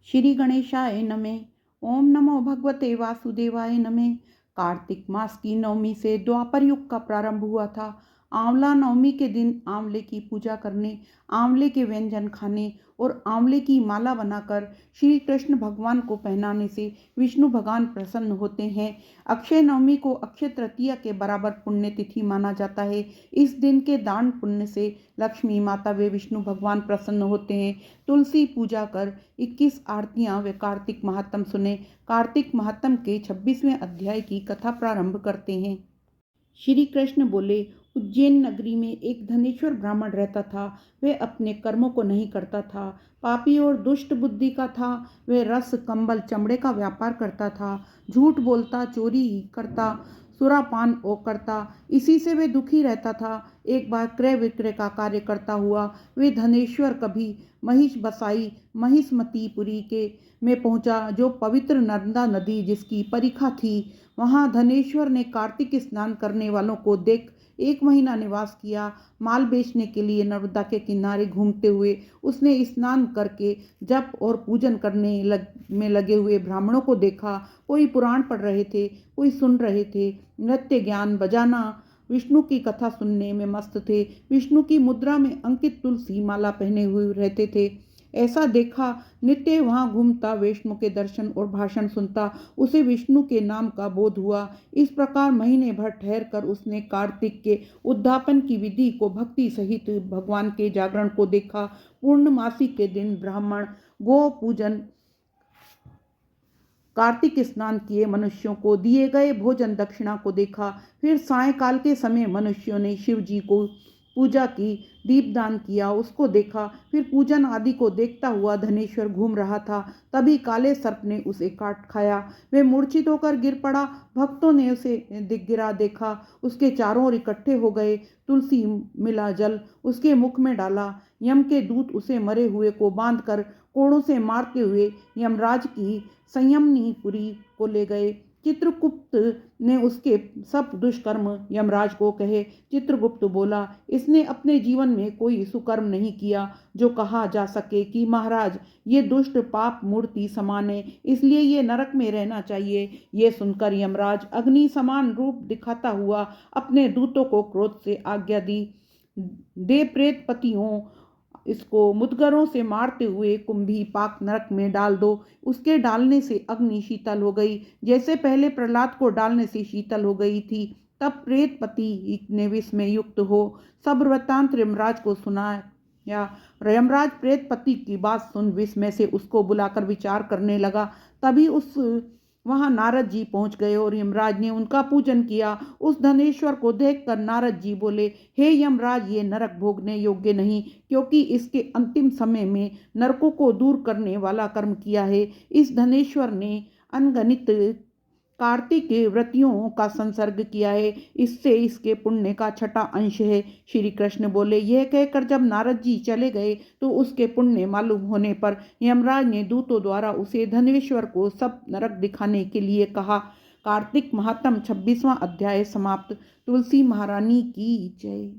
श्री गणेशाय नमः। ओम नमो भगवते वासुदेवाय नमः। कार्तिक मास की नवमी से द्वापर युग का प्रारंभ हुआ था। आंवला नवमी के दिन आंवले की पूजा करने, आंवले के व्यंजन खाने और आंवले की माला बनाकर श्री कृष्ण भगवान को पहनाने से विष्णु भगवान प्रसन्न होते हैं। अक्षय नवमी को अक्षय तृतीया के बराबर पुण्य तिथि माना जाता है। इस दिन के दान पुण्य से लक्ष्मी माता व विष्णु भगवान प्रसन्न होते हैं। तुलसी पूजा कर 21 आरतियां व कार्तिक महात्म सुने। कार्तिक महात्म के 26वें अध्याय की कथा प्रारंभ करते हैं। श्री कृष्ण बोले, उज्जैन नगरी में एक धनेश्वर ब्राह्मण रहता था। वह अपने कर्मों को नहीं करता था, पापी और दुष्ट बुद्धि का था। वह रस, कंबल, चमड़े का व्यापार करता था, झूठ बोलता, चोरी करता, सुरापान करता। इसी से वह दुखी रहता था। एक बार क्रय विक्रय का कार्य करता हुआ वे धनेश्वर कभी महिष बसाई महिष्मतीपुरी के में पहुंचा, जो पवित्र नर्मदा नदी जिसकी परिखा थी। वहां धनेश्वर ने कार्तिक स्नान करने वालों को देख 1 महीना निवास किया। माल बेचने के लिए नर्मदा के किनारे घूमते हुए उसने स्नान करके जप और पूजन में लगे हुए ब्राह्मणों को देखा। कोई पुराण पढ़ रहे थे, कोई सुन रहे थे, नृत्य, ज्ञान, बजाना, विष्णु की कथा सुनने में मस्त थे। विष्णु की मुद्रा में अंकित तुलसी माला पहने हुए रहते थे। ऐसा देखा नित्य वहां घूमता, वैष्णव के दर्शन और भाषण सुनता, उसे विष्णु के नाम का बोध हुआ। इस प्रकार महीने भर ठहर कर उसने कार्तिक के उद्यापन की विधि को भक्ति सहित भगवान के जागरण को देखा। पूर्णमासी के दिन ब्राह्मण गो पूजन, कार्तिक स्नान किए मनुष्यों को दिए गए भोजन दक्षिणा को देखा। फिर सायंकाल के समय मनुष्यों ने शिव जी को पूजा की, दीपदान किया, उसको देखा। फिर पूजन आदि को देखता हुआ धनेश्वर घूम रहा था। तभी काले सर्प ने उसे काट खाया। वह मूर्छित होकर गिर पड़ा। भक्तों ने उसे गिरा देखा, उसके चारों ओर इकट्ठे हो गए। तुलसी मिला जल उसके मुख में डाला। यम के दूत उसे मरे हुए को बांधकर कोड़ों से मारते हुए यमराज की संयमनीपुरी को ले गए। चित्रगुप्त ने उसके सब दुष्कर्म यमराज को कहे। चित्रगुप्त बोला, इसने अपने जीवन में कोई सुकर्म नहीं किया जो कहा जा सके कि महाराज ये दुष्ट पाप मूर्ति समान है, इसलिए ये नरक में रहना चाहिए। ये सुनकर यमराज अग्नि समान रूप दिखाता हुआ अपने दूतों को क्रोध से आज्ञा दी, दे प्रेत पतियों, इसको मुदगरों से मारते हुए कुंभी पाक नरक में डाल दो। उसके डालने से अग्नि शीतल हो गई, जैसे पहले प्रहलाद को डालने से शीतल हो गई थी। तब प्रेत पति ने विस्मय युक्त हो सब वृत्तांत यमराज को सुनाया। यमराज प्रेत पति की बात सुन विस्मय से उसको बुलाकर विचार करने लगा। तभी वहां नारद जी पहुंच गए और यमराज ने उनका पूजन किया। उस धनेश्वर को देखकर नारद जी बोले, हे यमराज, ये नरक भोगने योग्य नहीं, क्योंकि इसके अंतिम समय में नरकों को दूर करने वाला कर्म किया है। इस धनेश्वर ने अनगणित कार्तिक व्रतियों का संसर्ग किया है, इससे इसके पुण्य का छठा अंश है। श्री कृष्ण बोले। यह कहकर जब नारद जी चले गए तो उसके पुण्य मालूम होने पर यमराज ने दूतों द्वारा उसे धनेश्वर को सब नरक दिखाने के लिए कहा। कार्तिक महात्म 26वां अध्याय समाप्त। तुलसी महारानी की जय।